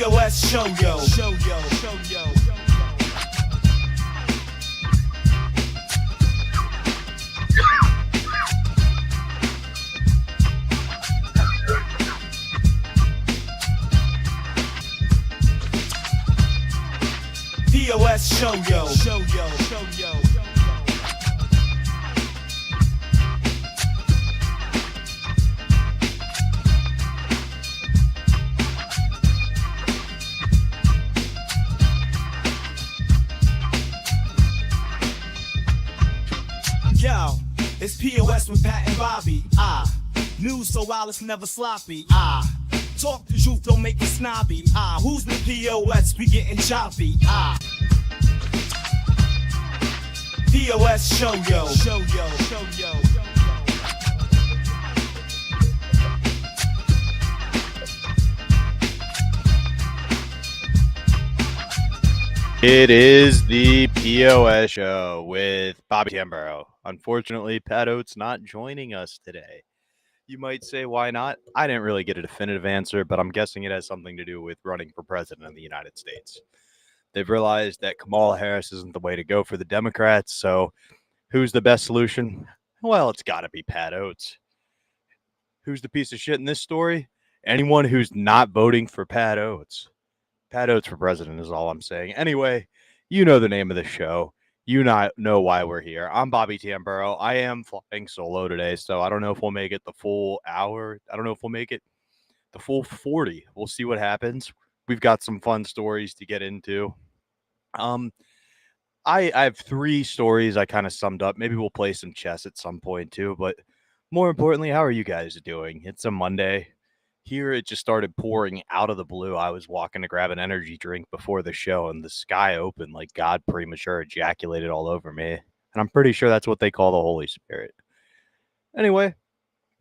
P.O.S. show yo. P.O.S. show yo. Yo, it's P.O.S. with Pat and Bobby. News so wild it's never sloppy. Talk the truth, don't make it snobby. Who's the P.O.S? We getting choppy. P.O.S. show yo. It is the P.O.S. show with Bobby Tamburo. Unfortunately, Pat Oates not joining us today. You might say, why not? I didn't really get a definitive answer, but I'm guessing it has something to do with running for president of the United States. They've realized that Kamala Harris isn't the way to go for the Democrats, so who's the best solution? Well, it's got to be Pat Oates. Who's the piece of shit in this story? Anyone who's not voting for Pat Oates. Pat Oates for president is all I'm saying. Anyway, you know the name of the show. You not know why we're here. I'm Bobby Tamburo. I am flying solo today, so I don't know if we'll make it the full hour. I don't know if we'll make it the full 40. We'll see what happens. We've got some fun stories to get into. I have 3 stories I kind of summed up. Maybe we'll play some chess at some point too, but more importantly, how are you guys doing? It's a Monday. Here, it just started pouring out of the blue. I was walking to grab an energy drink before the show, and the sky opened like God premature ejaculated all over me. And I'm pretty sure that's what they call the Holy Spirit. Anyway,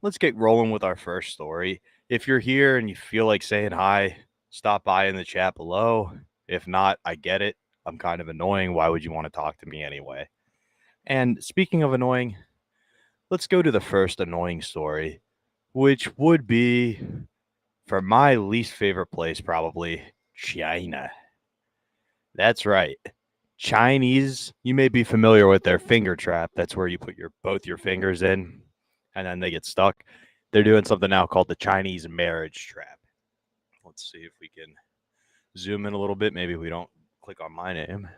let's get rolling with our first story. If you're here and you feel like saying hi, stop by in the chat below. If not, I get it. I'm kind of annoying. Why would you want to talk to me anyway? And speaking of annoying, let's go to the first annoying story, which would be, for my least favorite place, probably China. That's right. Chinese, you may be familiar with their finger trap. That's where you put both your fingers in and then they get stuck. They're doing something now called the Chinese marriage trap. Let's see if we can zoom in a little bit. Maybe we don't click on my name.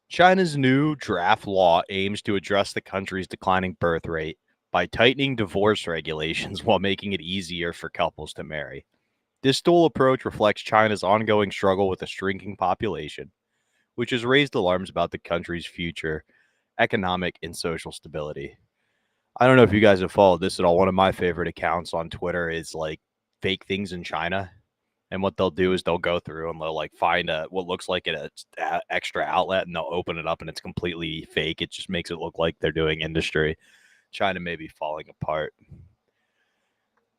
China's new draft law aims to address the country's declining birth rate by tightening divorce regulations while making it easier for couples to marry. This dual approach reflects China's ongoing struggle with a shrinking population, which has raised alarms about the country's future economic and social stability. I don't know if you guys have followed this at all. One of my favorite accounts on Twitter is like fake things in China. And what they'll do is they'll go through and they'll like find what looks like an extra outlet, and they'll open it up and it's completely fake. It just makes it look like they're doing industry. China may be falling apart.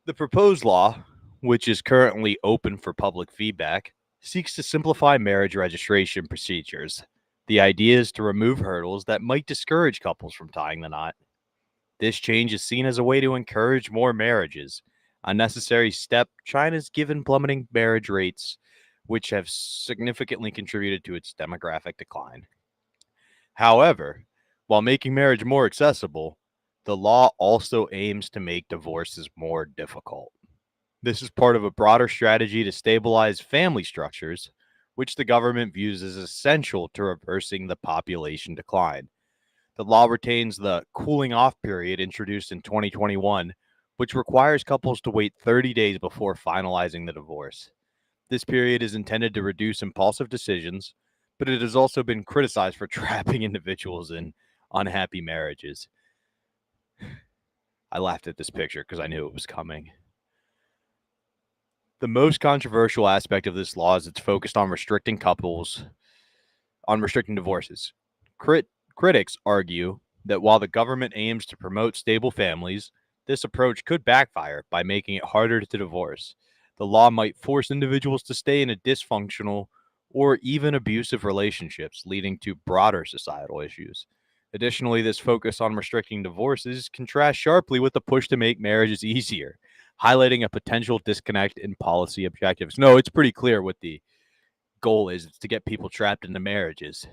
The proposed law, which is currently open for public feedback, seeks to simplify marriage registration procedures. The idea is to remove hurdles that might discourage couples from tying the knot. This change is seen as a way to encourage more marriages, a necessary step China's given plummeting marriage rates, which have significantly contributed to its demographic decline. However, while making marriage more accessible, the law also aims to make divorces more difficult. This is part of a broader strategy to stabilize family structures, which the government views as essential to reversing the population decline. The law retains the cooling off period introduced in 2021, which requires couples to wait 30 days before finalizing the divorce. This period is intended to reduce impulsive decisions, but it has also been criticized for trapping individuals in unhappy marriages. I laughed at this picture because I knew it was coming. The most controversial aspect of this law is it's focused on restricting divorces. Critics argue that while the government aims to promote stable families, this approach could backfire by making it harder to divorce. The law might force individuals to stay in a dysfunctional or even abusive relationships, leading to broader societal issues. Additionally, this focus on restricting divorces contrasts sharply with the push to make marriages easier, highlighting a potential disconnect in policy objectives. No, it's pretty clear what the goal is. It's to get people trapped into marriages.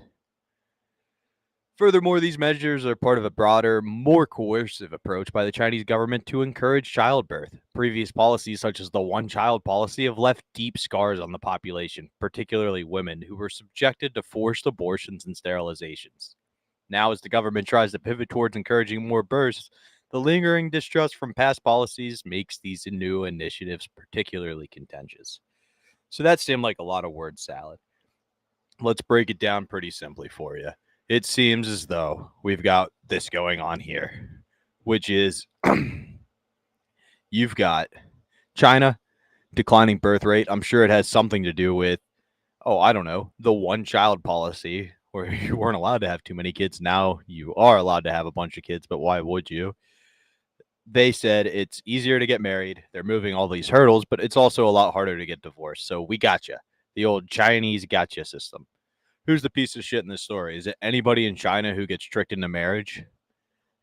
Furthermore, these measures are part of a broader, more coercive approach by the Chinese government to encourage childbirth. Previous policies, such as the one-child policy, have left deep scars on the population, particularly women, who were subjected to forced abortions and sterilizations. Now, as the government tries to pivot towards encouraging more births, the lingering distrust from past policies makes these new initiatives particularly contentious. So that seemed like a lot of word salad. Let's break it down pretty simply for you. It seems as though we've got this going on here, which is you've got China declining birth rate. I'm sure it has something to do with, I don't know, the one-child policy where you weren't allowed to have too many kids. Now you are allowed to have a bunch of kids, but why would you? They said it's easier to get married. They're moving all these hurdles, but it's also a lot harder to get divorced. So we gotcha. The old Chinese gotcha system. Who's the piece of shit in this story? Is it anybody in China who gets tricked into marriage?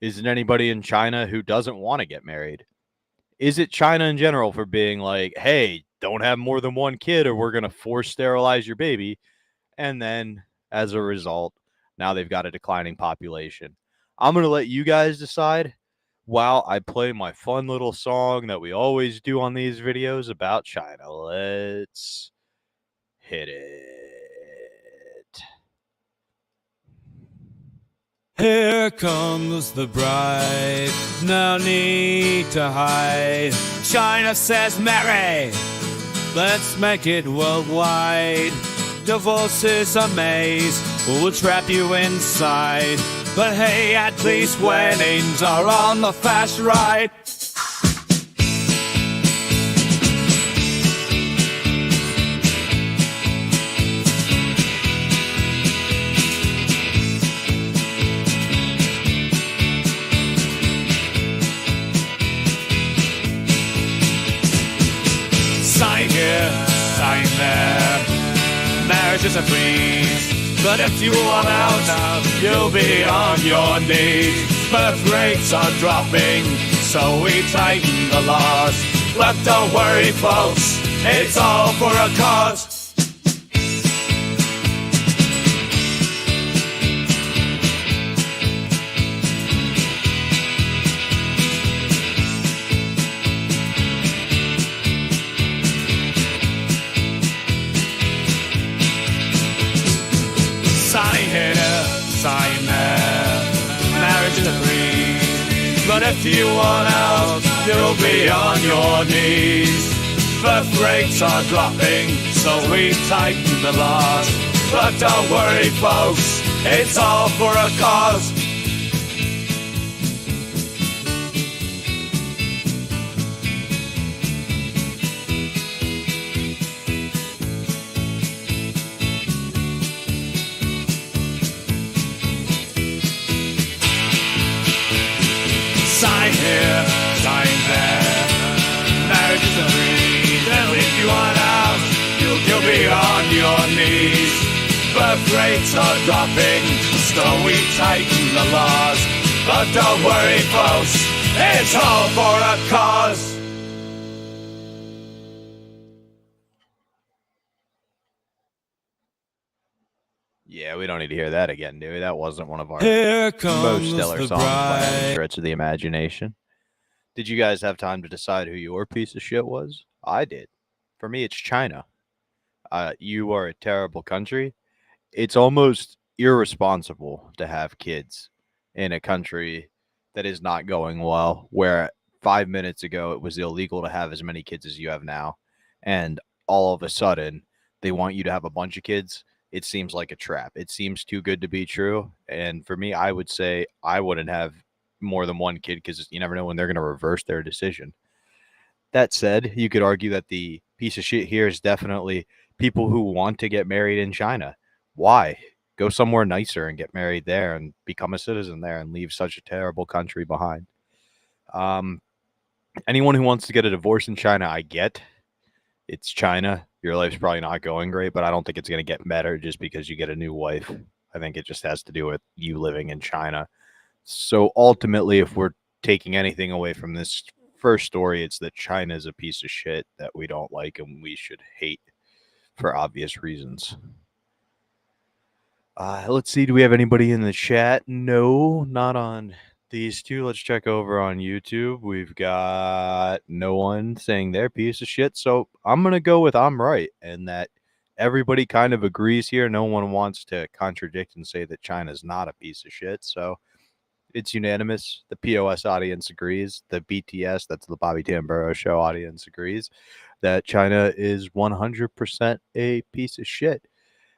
Is it anybody in China who doesn't want to get married? Is it China in general for being like, hey, don't have more than one kid or we're going to force sterilize your baby? And then as a result, now they've got a declining population. I'm going to let you guys decide while I play my fun little song that we always do on these videos about China. Let's hit it. Here comes the bride, no need to hide. China says marry, let's make it worldwide. Divorce is a maze, we'll trap you inside. But hey, at least weddings are on the fast ride. Sign here, sign there. Marriage is a breeze, but if you want out now, you'll be on your knees. Birth rates are dropping, so we tighten the laws. But don't worry, folks, it's all for a cause. Sign here, sign there. Marriage is a breeze, but if you want out, you'll be on your knees. Birth rates are dropping, so we tighten the laws. But don't worry, folks, it's all for a cause. Sign here, sign there. Marriage is a breeze, and if you want out, you'll be on your knees. Birth rates are dropping, so we tighten the laws. But don't worry, folks, it's all for a cause. Yeah, we don't need to hear that again, do we? That wasn't one of our Here most comes stellar the songs by any bride. stretch of the imagination. Did you guys have time to decide who your piece of shit was? I did. For me, it's China. You are a terrible country. It's almost irresponsible to have kids in a country that is not going well, where 5 minutes ago it was illegal to have as many kids as you have now. And all of a sudden, they want you to have a bunch of kids. It seems like a trap. It seems too good to be true. And for me, I would say I wouldn't have more than one kid because you never know when they're going to reverse their decision. That said, you could argue that the piece of shit here is definitely people who want to get married in China. Why? Go somewhere nicer and get married there and become a citizen there and leave such a terrible country behind. Anyone who wants to get a divorce in China, I get. It's China. Your life's probably not going great, but I don't think it's going to get better just because you get a new wife. I think it just has to do with you living in China. So ultimately, if we're taking anything away from this first story, it's that China is a piece of shit that we don't like and we should hate for obvious reasons. Let's see. Do we have anybody in the chat? No, not on these two. Let's check over on YouTube. We've got no one saying they're piece of shit. So I'm going to go with I'm right, and that everybody kind of agrees here. No one wants to contradict and say that China's not a piece of shit. So it's unanimous. The P.O.S. audience agrees. The BTS, that's the Bobby Tamburo Show audience, agrees that China is 100% a piece of shit.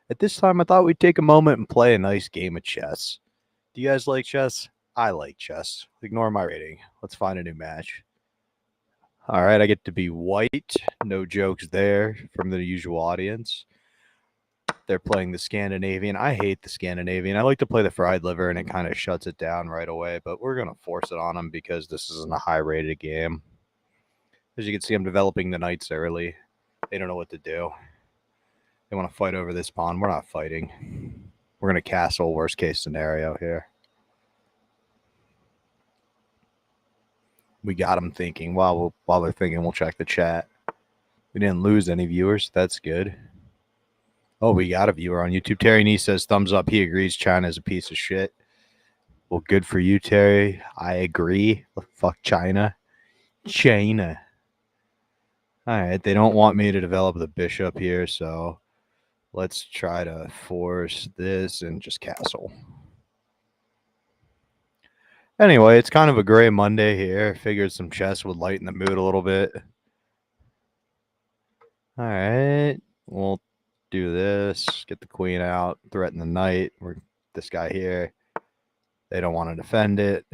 At this time, I thought we'd take a moment and play a nice game of chess. Do you guys like chess? I like chess. Ignore my rating. Let's find a new match. All right, I get to be white. No jokes there from the usual audience. They're playing the Scandinavian. I hate the Scandinavian. I like to play the fried liver, and it kind of shuts it down right away. But we're going to force it on them because this isn't a high-rated game. As you can see, I'm developing the knights early. They don't know what to do. They want to fight over this pawn. We're not fighting. We're going to castle, worst-case scenario here. We got them thinking. While they're thinking, we'll check the chat. We didn't lose any viewers. That's good. Oh, we got a viewer on YouTube. Terry Nee says, thumbs up. He agrees China is a piece of shit. Well, good for you, Terry. I agree. Fuck China. China. All right. They don't want me to develop the bishop here, so let's try to force this and just castle. Anyway, it's kind of a gray Monday here. Figured some chess would lighten the mood a little bit. All right. We'll do this. Get the queen out. Threaten the knight. We're this guy here. They don't want to defend it.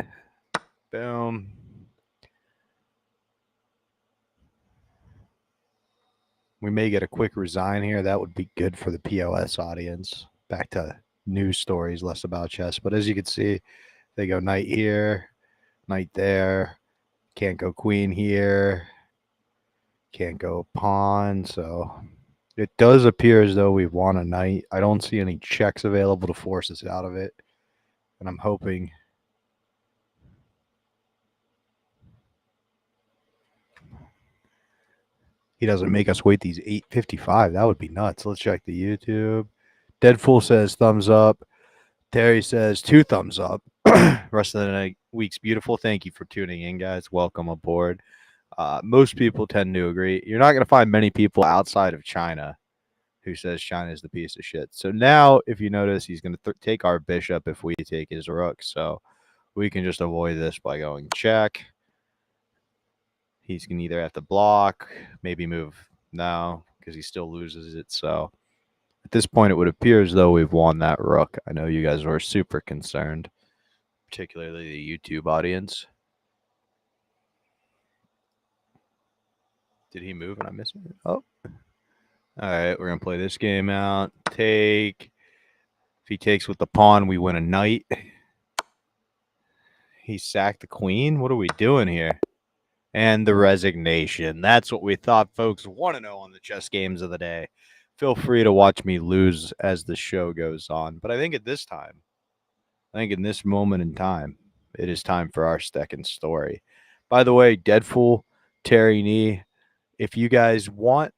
Boom. We may get a quick resign here. That would be good for the P.O.S. audience. Back to news stories, less about chess. But as you can see, they go knight here, knight there. Can't go queen here. Can't go pawn. So it does appear as though we've won a knight. I don't see any checks available to force us out of it. And I'm hoping he doesn't make us wait these 8:55. That would be nuts. Let's check the YouTube. Deadfool says thumbs up. Terry says 2 thumbs up. Rest of the week's beautiful. Thank you for tuning in, guys. Welcome aboard. Most people tend to agree. You're not going to find many people outside of China who says China is the piece of shit. So now, if you notice, he's going to take our bishop if we take his rook. So we can just avoid this by going check. He's going to either have to block, maybe move now because he still loses it. So at this point, it would appear as though we've won that rook. I know you guys were super concerned, particularly the YouTube audience. Did he move and I missed it? Oh. All right, we're going to play this game out. Take. If he takes with the pawn, we win a knight. He sacked the queen. What are we doing here? And the resignation. That's what we thought folks want to know on the chess games of the day. Feel free to watch me lose as the show goes on. But I think at this time, in this moment in time, it is time for our second story. By the way, Deadfool, Terry Nee, if you guys want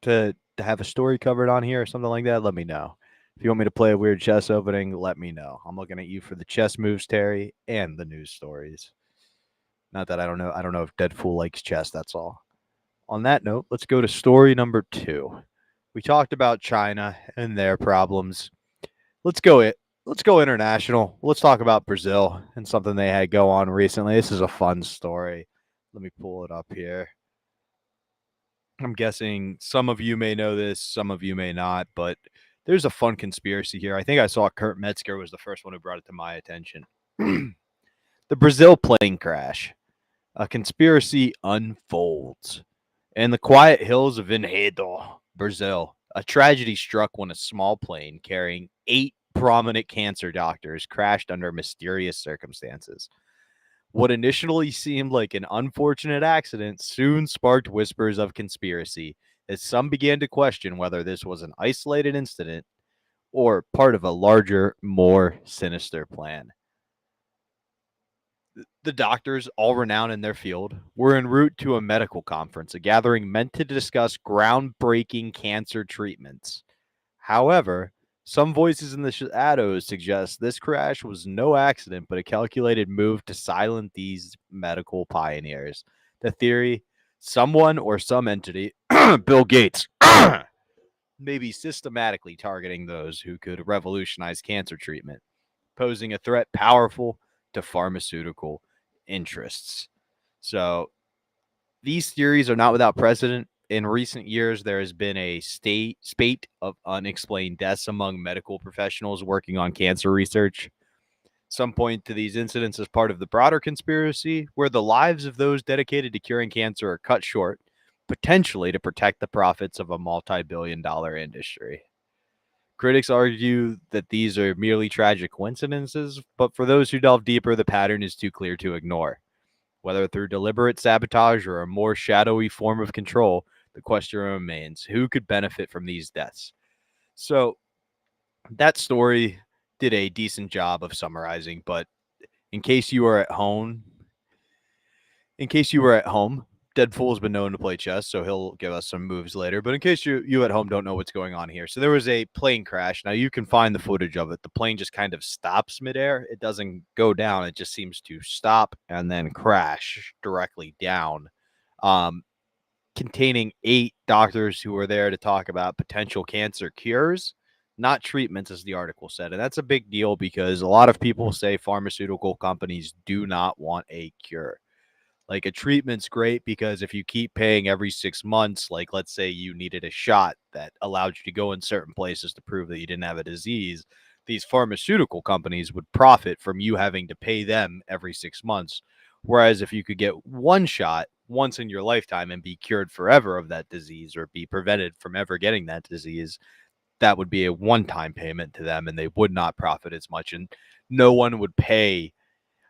to have a story covered on here or something like that, let me know. If you want me to play a weird chess opening, let me know. I'm looking at you for the chess moves, Terry, and the news stories. Not that I don't know. I don't know if Deadfool likes chess. That's all. On that note, let's go to story number 2. We talked about China and their problems. Let's go international. Let's talk about Brazil and something they had go on recently. This is a fun story. Let me pull it up here. I'm guessing some of you may know this, some of you may not, but there's a fun conspiracy here. I think I saw Kurt Metzger was the first one who brought it to my attention. The Brazil plane crash. A conspiracy unfolds. In the quiet hills of Enredo, Brazil, a tragedy struck when a small plane carrying 8 prominent cancer doctors crashed under mysterious circumstances. What initially seemed like an unfortunate accident soon sparked whispers of conspiracy, as some began to question whether this was an isolated incident or part of a larger, more sinister plan. The doctors, all renowned in their field, were en route to a medical conference, a gathering meant to discuss groundbreaking cancer treatments. However, some voices in the shadows suggest this crash was no accident, but a calculated move to silence these medical pioneers. The theory: someone or some entity, Bill Gates, may be systematically targeting those who could revolutionize cancer treatment, posing a threat powerful to pharmaceutical interests. So these theories are not without precedent. In recent years, there has been a spate of unexplained deaths among medical professionals working on cancer research. Some point to these incidents as part of the broader conspiracy, where the lives of those dedicated to curing cancer are cut short, potentially to protect the profits of a multi-billion-dollar industry. Critics argue that these are merely tragic coincidences, but for those who delve deeper, the pattern is too clear to ignore. Whether through deliberate sabotage or a more shadowy form of control, the question remains: who could benefit from these deaths? So, that story did a decent job of summarizing, but in case you are at home, Deadpool has been known to play chess, so he'll give us some moves later. But in case you at home don't know what's going on here, so there was a plane crash. Now you can find the footage of it. The plane just kind of stops midair. It doesn't go down. It just seems to stop and then crash directly down, um, containing 8 doctors who were there to talk about potential cancer cures, not treatments, as the article said. And that's a big deal because a lot of people say pharmaceutical companies do not want a cure. Like, a treatment's great because if you keep paying every 6 months, like let's say you needed a shot that allowed you to go in certain places to prove that you didn't have a disease, these pharmaceutical companies would profit from you having to pay them every 6 months. Whereas if you could get one shot once in your lifetime and be cured forever of that disease or be prevented from ever getting that disease, that would be a one-time payment to them and they would not profit as much. And no one would pay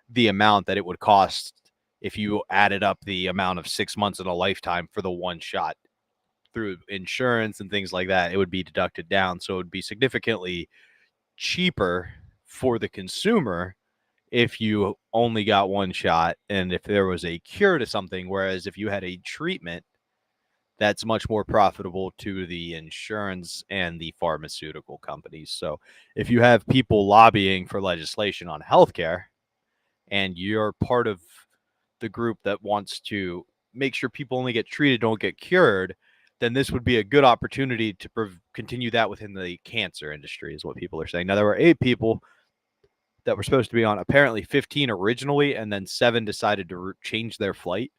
the amount that it would cost if you added up the amount of 6 months in a lifetime for the one shot through insurance and things like that. It would be deducted down. So it would be significantly cheaper for the consumer if you only got one shot and if there was a cure to something. Whereas if you had a treatment, that's much more profitable to the insurance and the pharmaceutical companies. So if you have people lobbying for legislation on healthcare and you're part of the group that wants to make sure people only get treated, don't get cured, then this would be a good opportunity to continue that within the cancer industry, is what people are saying. Now, there were 8 people that were supposed to be on, apparently 15 originally, and then 7 decided to change their flight.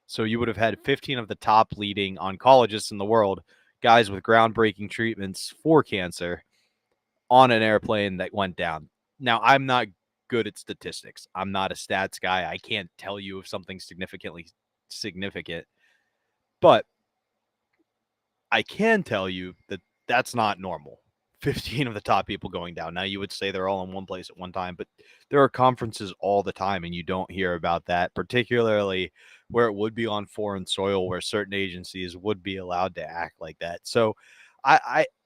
So you would have had 15 of the top leading oncologists in the world, guys with groundbreaking treatments for cancer, on an airplane that went down. Now, I'm not good at statistics. I'm not a stats guy. I can't tell you if something's significantly significant, but I can tell you that that's not normal. 15 of the top people going down. Now, you would say they're all in one place at one time, but there are conferences all the time, and you don't hear about that, particularly where it would be on foreign soil, where certain agencies would be allowed to act like that. So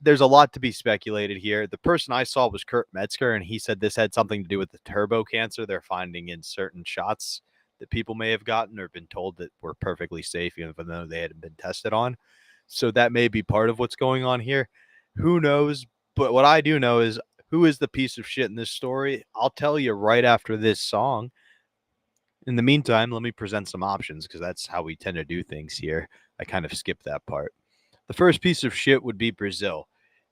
there's a lot to be speculated here. The person I saw was Kurt Metzger, and he said this had something to do with the turbo cancer they're finding in certain shots that people may have gotten or been told that were perfectly safe, even though they hadn't been tested on. So that may be part of what's going on here. Who knows? But what I do know is who is the piece of shit in this story. I'll tell you right after this song. In the meantime, let me present some options because that's how we tend to do things here. I kind of skipped that part. The first piece of shit would be Brazil.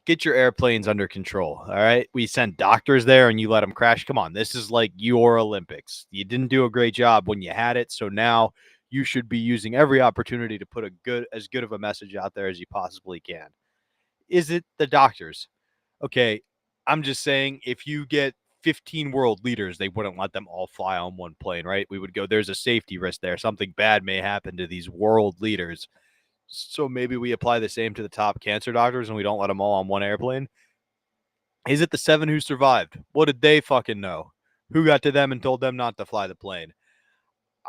Get your airplanes under control. All right. We sent doctors there and you let them crash. Come on. This is like your Olympics. You didn't do a great job when you had it. So now you should be using every opportunity to put as good of a message out there as you possibly can. Is it the doctors? Okay. I'm just saying, if you get 15 world leaders, they wouldn't let them all fly on one plane, right? We would go, there's a safety risk there. Something bad may happen to these world leaders. So maybe we apply the same to the top cancer doctors and we don't let them all on one airplane. Is it the 7 who survived? What did they fucking know? Who got to them and told them not to fly the plane?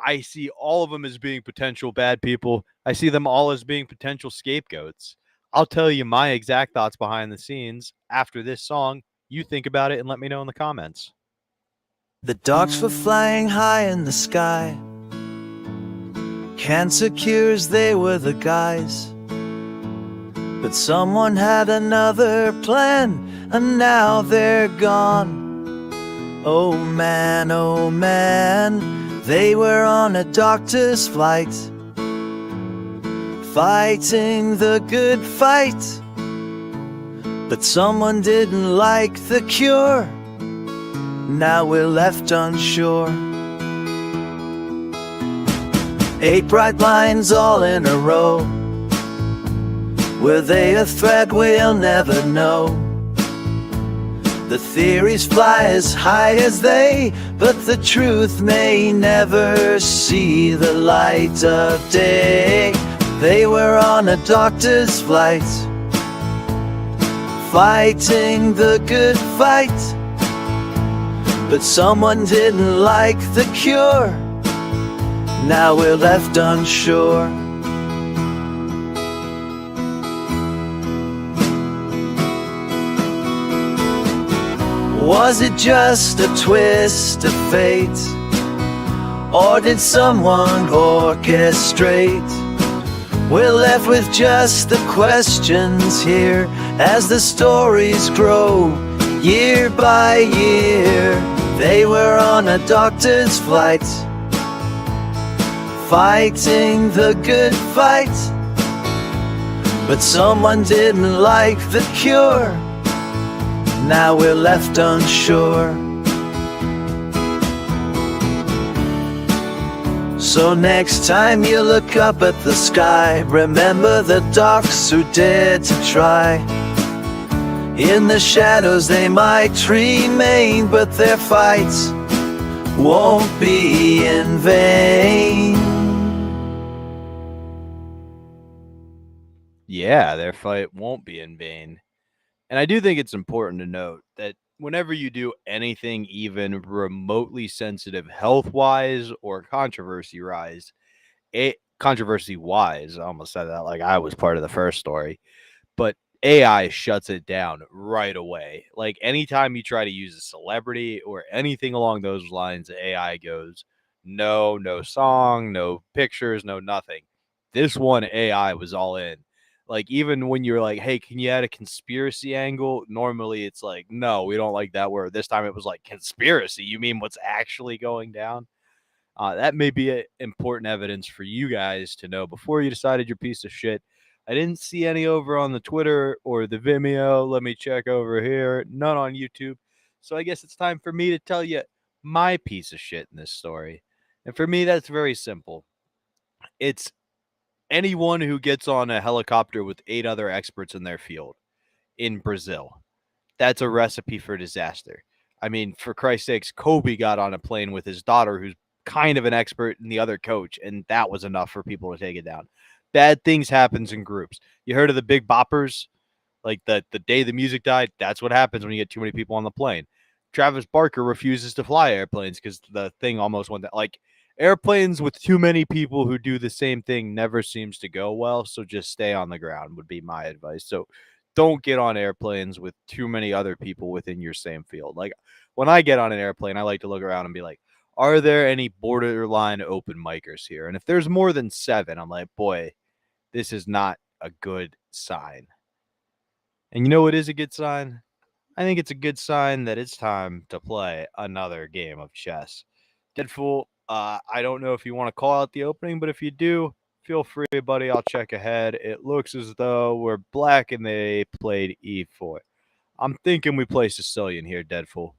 I see all of them as being potential bad people. I see them all as being potential scapegoats. I'll tell you my exact thoughts behind the scenes after this song. You think about it and let me know in the comments. The dogs were flying high in the sky. Cancer cures, they were the guys. But someone had another plan, and now they're gone. Oh man, they were on a doctor's flight, fighting the good fight. But someone didn't like the cure. Now we're left unsure. 8 bright lines all in a row. Were they a threat? We'll never know. The theories fly as high as they, but the truth may never see the light of day. They were on a doctor's flight, fighting the good fight. But someone didn't like the cure. Now we're left unsure. Was it just a twist of fate? Or did someone orchestrate? We're left with just the questions here as the stories grow year by year. They were on a doctor's flight, fighting the good fight. But someone didn't like the cure. Now we're left unsure. So next time you look up at the sky, remember the docs who dared to try. In the shadows they might remain, but their fights won't be in vain. Yeah, their fight won't be in vain. And I do think it's important to note that whenever you do anything even remotely sensitive health-wise or controversy-wise, I almost said that like I was part of the first story, but AI shuts it down right away. Like anytime you try to use a celebrity or anything along those lines, AI goes, no song, no pictures, no nothing. This one AI was all in. Like even when you're like, hey, can you add a conspiracy angle? Normally it's like, no, we don't like that word. This time it was like, conspiracy? You mean what's actually going down? That may be important evidence for you guys to know before you decided your piece of shit. I didn't see any over on the Twitter or the Vimeo. Let me check over here. None on YouTube. So I guess it's time for me to tell you my piece of shit in this story. And for me, that's very simple. It's anyone who gets on a helicopter with 8 other experts in their field in Brazil. That's a recipe for disaster. I mean, for Christ's sakes, Kobe got on a plane with his daughter, who's kind of an expert in the other coach, and that was enough for people to take it down. Bad things happens in groups. You heard of the Big Boppers? Like the day the music died, that's what happens when you get too many people on the plane. Travis Barker refuses to fly airplanes because the thing almost went down. Like airplanes with too many people who do the same thing never seems to go well. So just stay on the ground would be my advice. So don't get on airplanes with too many other people within your same field. Like when I get on an airplane, I like to look around and be like, are there any borderline open micers here? And if there's more than 7, I'm like, boy, this is not a good sign. And you know what is a good sign? I think it's a good sign that it's time to play another game of chess. Deadfool, I don't know if you want to call out the opening, but if you do, feel free, buddy. I'll check ahead. It looks as though we're black and they played e4. I'm thinking we play Sicilian here, Deadfool.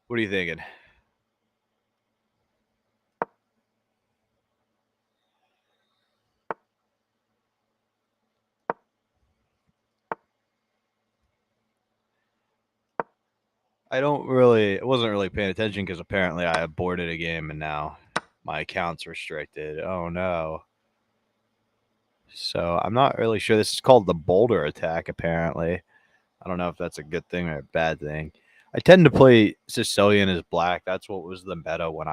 What are you thinking? I wasn't really paying attention because apparently I aborted a game and now my account's restricted. Oh no. So I'm not really sure. This is called the boulder attack, apparently. I don't know if that's a good thing or a bad thing. I tend to play Sicilian as black. That's what was the meta when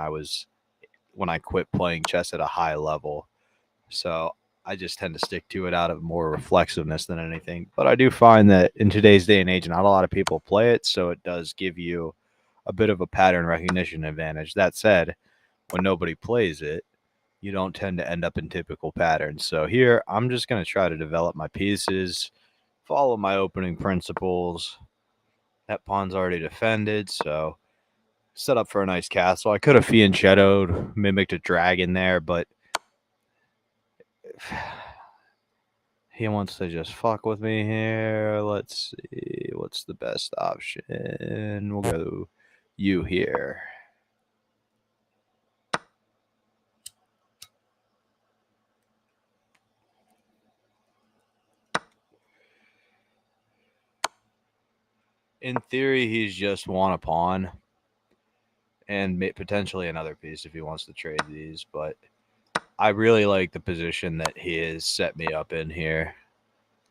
I quit playing chess at a high level. So I just tend to stick to it out of more reflexiveness than anything. But I do find that in today's day and age, not a lot of people play it. So it does give you a bit of a pattern recognition advantage. That said, when nobody plays it, you don't tend to end up in typical patterns. So here, I'm just going to try to develop my pieces, follow my opening principles. That pawn's already defended, so set up for a nice castle. I could have fianchettoed, mimicked a dragon there, but he wants to just fuck with me here. Let's see. What's the best option? We'll go you here. In theory, he's just won a pawn and potentially another piece if he wants to trade these, but I really like the position that he has set me up in here.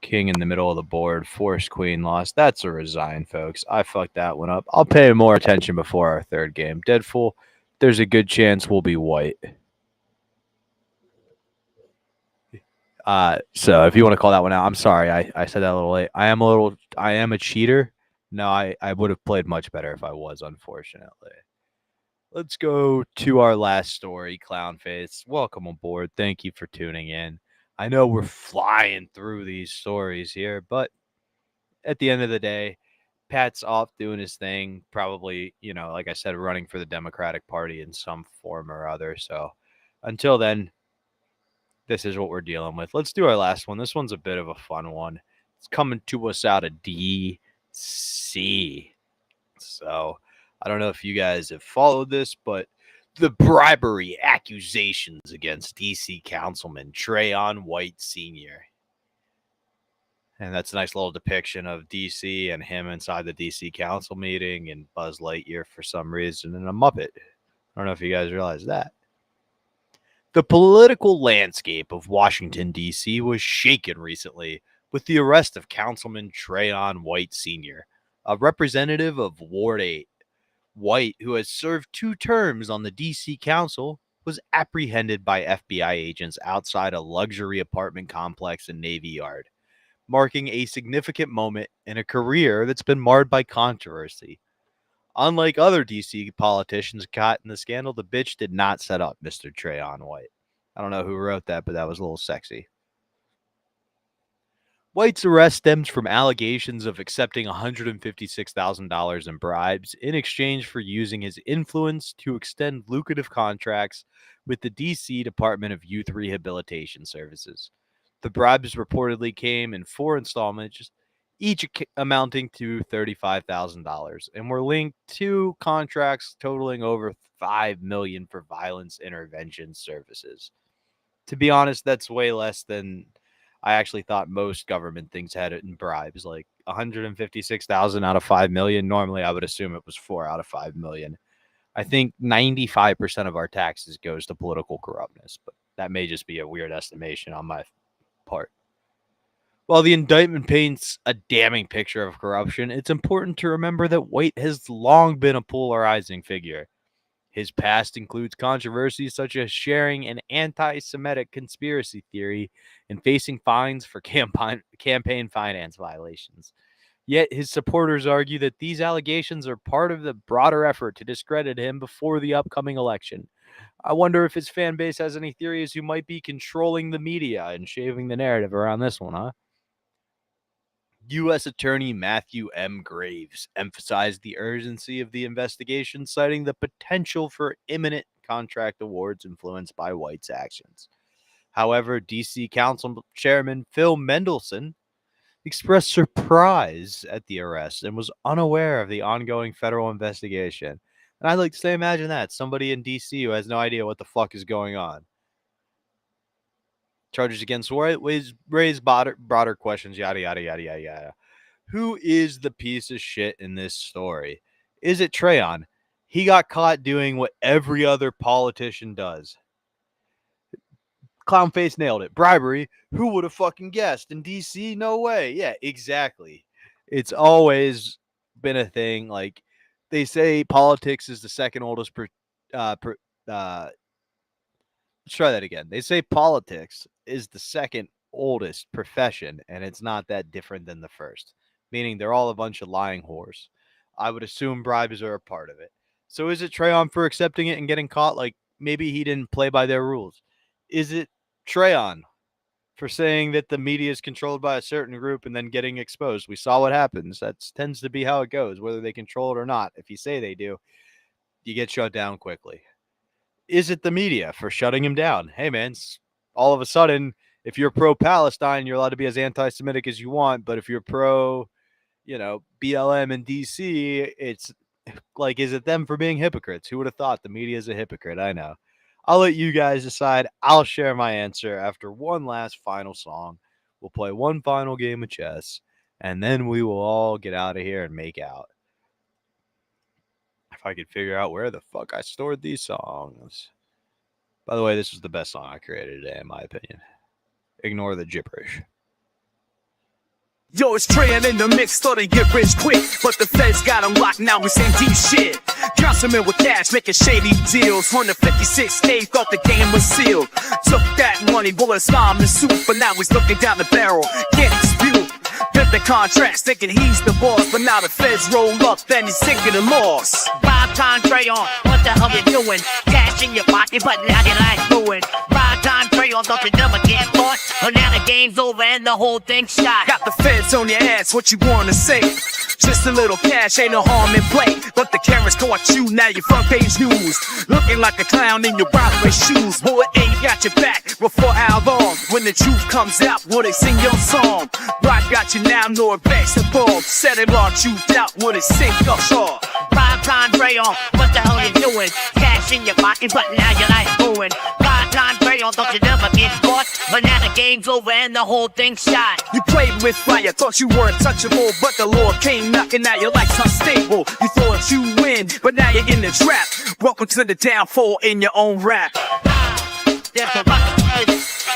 King in the middle of the board, forced queen lost. That's a resign, folks. I fucked that one up. I'll pay more attention before our third game. Dead fool, there's a good chance we'll be white. So if you want to call that one out, I'm sorry. I said that a little late. I am a cheater. No, I would have played much better if I was, unfortunately. Let's go to our last story, Clownface. Welcome aboard. Thank you for tuning in. I know we're flying through these stories here, but at the end of the day, Pat's off doing his thing, probably, like I said, running for the Democratic Party in some form or other. So until then, this is what we're dealing with. Let's do our last one. This one's a bit of a fun one. It's coming to us out of D.C. So I don't know if you guys have followed this, but the bribery accusations against D.C. Councilman Trayon White Sr. And that's a nice little depiction of D.C. and him inside the D.C. Council meeting and Buzz Lightyear for some reason and a Muppet. I don't know if you guys realize that. The political landscape of Washington, D.C. was shaken recently with the arrest of Councilman Trayon White Sr., a representative of Ward 8. White, who has served 2 terms on the D.C. Council, was apprehended by FBI agents outside a luxury apartment complex in Navy Yard, marking a significant moment in a career that's been marred by controversy. Unlike other D.C. politicians caught in the scandal, the bitch did not set up Mr. Trayon White. I don't know who wrote that, but that was a little sexy. White's arrest stems from allegations of accepting $156,000 in bribes in exchange for using his influence to extend lucrative contracts with the D.C. Department of Youth Rehabilitation Services. The bribes reportedly came in 4 installments, each amounting to $35,000, and were linked to contracts totaling over $5 million for violence intervention services. To be honest, that's way less than I actually thought most government things had it in bribes, like 156,000 out of 5 million. Normally, I would assume it was 4 out of 5 million. I think 95% of our taxes goes to political corruptness, but that may just be a weird estimation on my part. While the indictment paints a damning picture of corruption, it's important to remember that White has long been a polarizing figure. His past includes controversies such as sharing an anti-Semitic conspiracy theory and facing fines for campaign finance violations. Yet his supporters argue that these allegations are part of the broader effort to discredit him before the upcoming election. I wonder if his fan base has any theories who might be controlling the media and shaping the narrative around this one, huh? U.S. Attorney Matthew M. Graves emphasized the urgency of the investigation, citing the potential for imminent contract awards influenced by White's actions. However, D.C. Council Chairman Phil Mendelson expressed surprise at the arrest and was unaware of the ongoing federal investigation. And I'd like to say, imagine that. Somebody in D.C. who has no idea what the fuck is going on. Charges against White raise broader questions, yada, yada, yada, yada, yada. Who is the piece of shit in this story? Is it Trayon? He got caught doing what every other politician does. Clownface nailed it. Bribery. Who would have fucking guessed? In D.C.? No way. Yeah, exactly. It's always been a thing. Like, they say politics is the second oldest let's try that again. They say politics is the second oldest profession, and it's not that different than the first, meaning they're all a bunch of lying whores. I would assume bribes are a part of it. So is it Trayon for accepting it and getting caught? Like maybe he didn't play by their rules. Is it Trayon for saying that the media is controlled by a certain group and then getting exposed? We saw what happens. That tends to be how it goes, whether they control it or not. If you say they do, you get shut down quickly. Is it the media for shutting him down? Hey, man, all of a sudden, if you're pro-Palestine, you're allowed to be as anti-Semitic as you want. But if you're pro, BLM and DC, it's like, is it them for being hypocrites? Who would have thought the media is a hypocrite? I know. I'll let you guys decide. I'll share my answer after one last final song. We'll play one final game of chess, and then we will all get out of here and make out. If I could figure out where the fuck I stored these songs. By the way, this was the best song I created today, in my opinion. Ignore the gibberish. Yo, it's Trayon in the mix, started to get rich quick. But the feds got him locked, now he's in deep shit. Councilman with cash, making shady deals. 156K, thought the game was sealed. Took that money, bullets bomb and soup. But now he's looking down the barrel, can't dispute. Get the contracts, thinking he's the boss. But now the feds roll up, then he's taking the loss. Prime time Trayon, what the hell you doing? Cash in your pocket, but now your life ruined. Prime time Trayon, thought you never get caught. But now the game's over and the whole thing's shot. Got the feds on your ass, what you wanna say? Just a little cash, ain't no harm in play. But the cameras caught you, now your front page news. Looking like a clown in your Broadway shoes. Boy, ain't got your back, but for how long? When the truth comes out, will they sing your song? Rock got you now, nor backs and balls. Set it all you out, will it sink up short? Prime time Trayon, what the hell you doing? Cash in your pocket, but now your life ruined. Prime time Trayon, thought you never get caught. But now the game's over and the whole thing's shot. You played with fire, thought you were untouchable. But the Lord came knocking, now your life's unstable. You thought you win, but now you're in the trap. Welcome to the downfall in your own rap. There's a rock,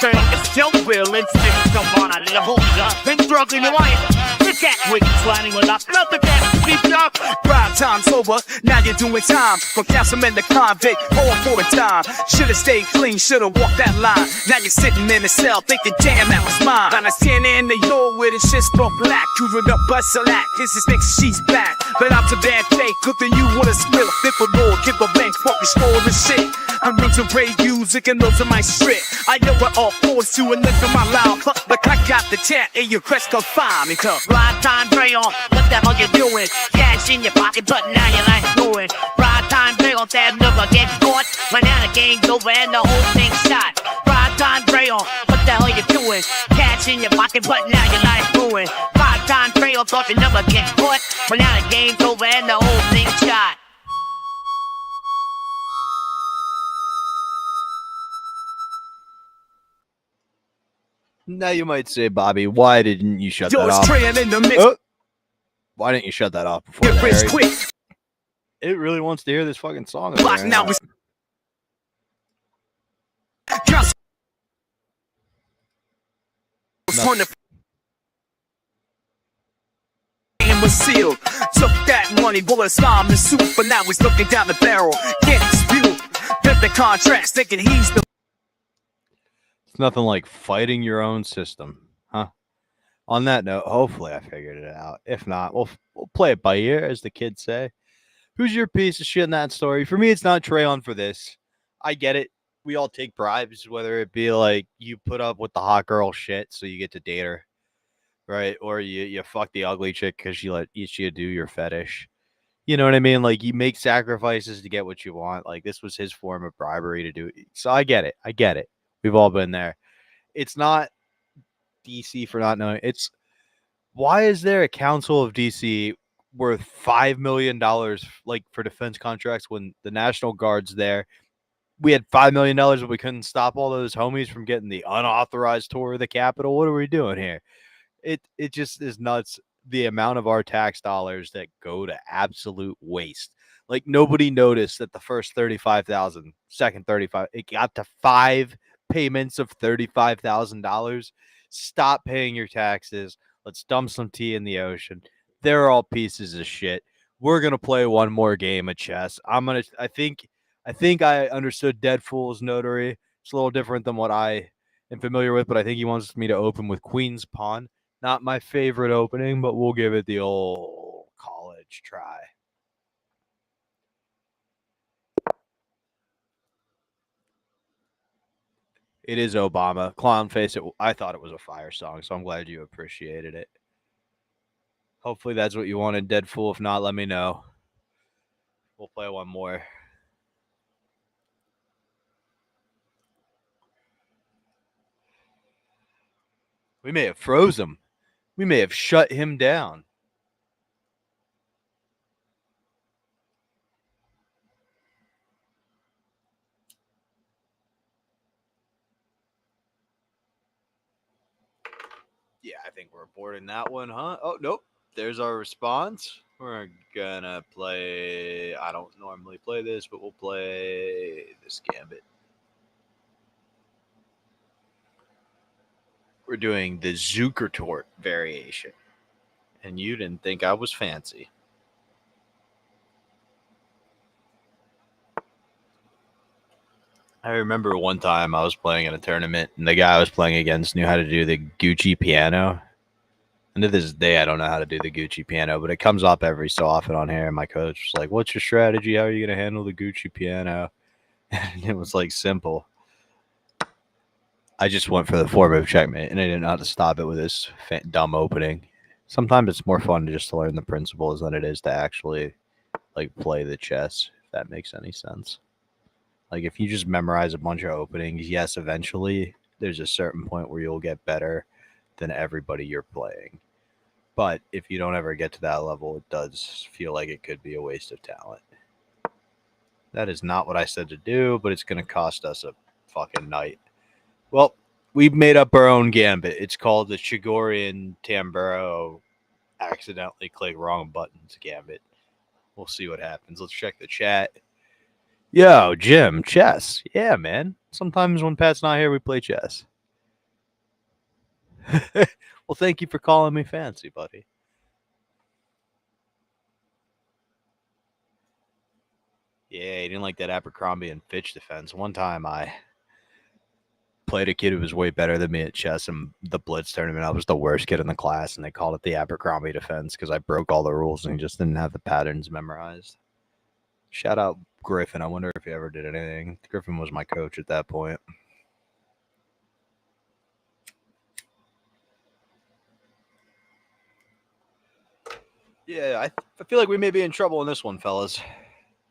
it's still real instincts come on out of the whole gun. Been struggling to life. Look at wicked sliding with us. Nothing that keep up. Prime time's over, now you're doing time. From councilman to convict, all for a time. Should've stayed clean, should've walked that line. Now you're sitting in a cell, thinking, damn, that was mine. And I stand in the yard with his shit struck black. Cruising up, bust a lack, this is next, she's back. But I'm so damn fake, cooking you with a spill. Fit for Lord, give a bank, fucking score and shit. I'm into Ray music and those are my strip. I know we're all forced to and look at my loud. But I got the tat and your crest can find me, come. Prime time Trayon, what the hell you doing? Cash in your pocket, but now your life's ruined. Prime time Trayon, that never get caught. But now the game's over and the whole thing's shot. Prime time Trayon, what the hell you doing? Cash in your pocket, but now your life's ruined. Prime time Trayon, thought you never get caught. But now the game's over and the whole thing's shot. Now you might say, Bobby, why didn't you shut Yo, that it's off? Trayon in the mix. Why didn't you shut that off before Get that, rich Harry? quick. It really wants to hear this fucking song. Block now is Council was sealed. Took that money, bullets bomb and soup. But now he's looking down the barrel, can't dispute. Get the contracts, thinking he's the. It's nothing like fighting your own system, huh? On that note, hopefully I figured it out. If not, we'll play it by ear, as the kids say. Who's your piece of shit in that story? For me, it's not Trayon for this. I get it. We all take bribes, whether it be like you put up with the hot girl shit so you get to date her, right? Or you fuck the ugly chick because you let you do your fetish. You know what I mean? Like, you make sacrifices to get what you want. Like, this was his form of bribery to do it. So I get it. I get it. We've all been there. It's not DC for not knowing. It's why is there a council of DC worth $5 million like for defense contracts when the National Guard's there? We had $5 million, but we couldn't stop all those homies from getting the unauthorized tour of the Capitol. What are we doing here? It just is nuts. The amount of our tax dollars that go to absolute waste. Like, nobody noticed that the first 35,000, second 35, it got to 5 payments of $35,000. Stop paying your taxes. Let's dump some tea in the ocean. They're all pieces of shit. We're gonna play one more game of chess. I think I understood Dead Fool's notary. It's a little different than what I am familiar with, but I think he wants me to open with Queen's Pawn. Not my favorite opening, but we'll give it the old college try. It is Obama. Clown Face. I thought it was a fire song, so I'm glad you appreciated it. Hopefully that's what you wanted, Dead Fool. If not, let me know. We'll play one more. We may have froze him. We may have shut him down. Yeah, I think we're boarding that one, huh? Oh, nope. There's our response. We're gonna play. I don't normally play this, but we'll play this gambit. We're doing the Zuckertort variation. And you didn't think I was fancy. I remember one time I was playing in a tournament, and the guy I was playing against knew how to do the Gucci piano. And to this day, I don't know how to do the Gucci piano, but it comes up every so often on here. And my coach was like, "What's your strategy? How are you going to handle the Gucci piano?" And it was like simple. I just went for the 4-move checkmate, and I didn't know how to stop it with this dumb opening. Sometimes it's more fun just to learn the principles than it is to actually like play the chess, if that makes any sense. Like if you just memorize a bunch of openings, yes, eventually there's a certain point where you'll get better than everybody you're playing. But if you don't ever get to that level, it does feel like it could be a waste of talent. That is not what I said to do, but it's going to cost us a fucking night. Well, we've made up our own gambit. It's called the Chigorian Tamburo accidentally click wrong buttons gambit. We'll see what happens. Let's check the chat. Yo, Jim, chess. Yeah, man. Sometimes when Pat's not here, we play chess. Well, thank you for calling me fancy, buddy. Yeah, he didn't like that Abercrombie and Fitch defense. One time I played a kid who was way better than me at chess in the Blitz tournament. I was the worst kid in the class, and they called it the Abercrombie defense because I broke all the rules and he just didn't have the patterns memorized. Shout out Griffin. I wonder if he ever did anything. Griffin was my coach at that point. Yeah, I feel like we may be in trouble in this one, fellas.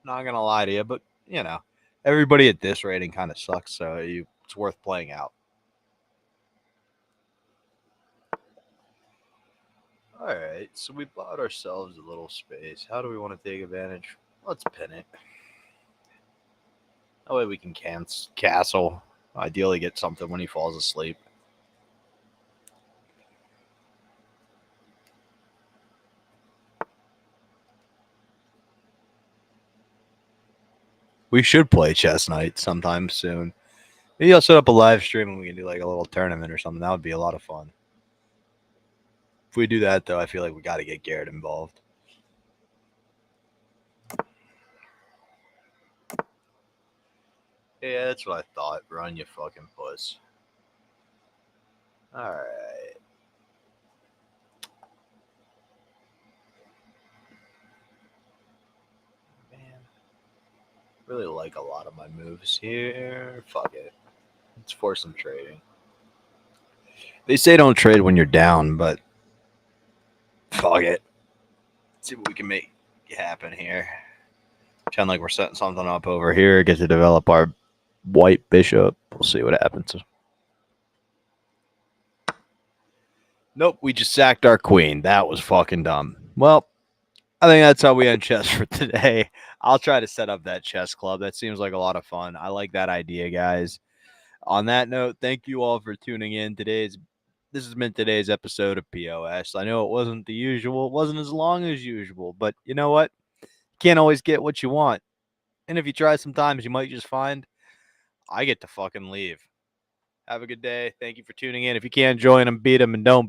Not going to lie to you, but, you know, everybody at this rating kind of sucks, so it's worth playing out. All right, so we bought ourselves a little space. How do we want to take advantage? Let's pin it. That way we can castle. Ideally get something when he falls asleep. We should play chess night sometime soon. Maybe I'll set up a live stream and we can do like a little tournament or something. That would be a lot of fun. If we do that, though, I feel like we got to get Garrett involved. Yeah, that's what I thought. Run, you fucking puss. All right. Man, really like a lot of my moves here. Fuck it. Let's force some trading. They say don't trade when you're down, but fuck it. Let's see what we can make happen here. Sound like we're setting something up over here. Get to develop our white bishop. We'll see what happens. Nope, we just sacked our queen. That was fucking dumb. Well, I think that's how we end chess for today. I'll try to set up that chess club. That seems like a lot of fun. I like that idea, guys. On that note, thank you all for tuning in. This has been today's episode of P.O.S. I know it wasn't the usual. It wasn't as long as usual, but you know what? You can't always get what you want. And if you try sometimes, you might just find I get to fucking leave. Have a good day. Thank you for tuning in. If you can't join them, beat them, and don't beat